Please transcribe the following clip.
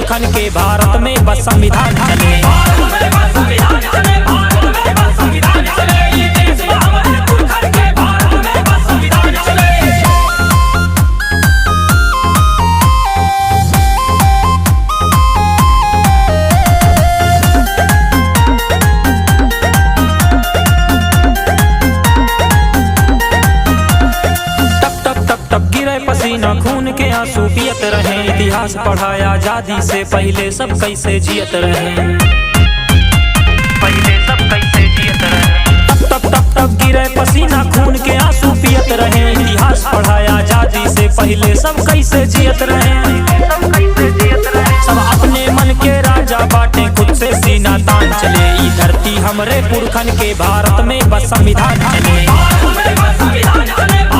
पुरखन के भारत में बस संविधान चले। पसीना खून के आंसू पियत रहे, इतिहास पढ़ाया आजादी से पहले सब कैसे जियत रहे, पहले सब कैसे जियत रहे। तब तब तब तब गिरे पसीना खून के आंसू पियत रहे, इतिहास पढ़ाया आजादी से पहले सब कैसे जियत रहे, सब कैसे जियत रहे। सब अपने मन के राजा बाटे, खुद से सीना तान चले। ई धरती हमरे पुरखन के भारत में बस संविधान चले।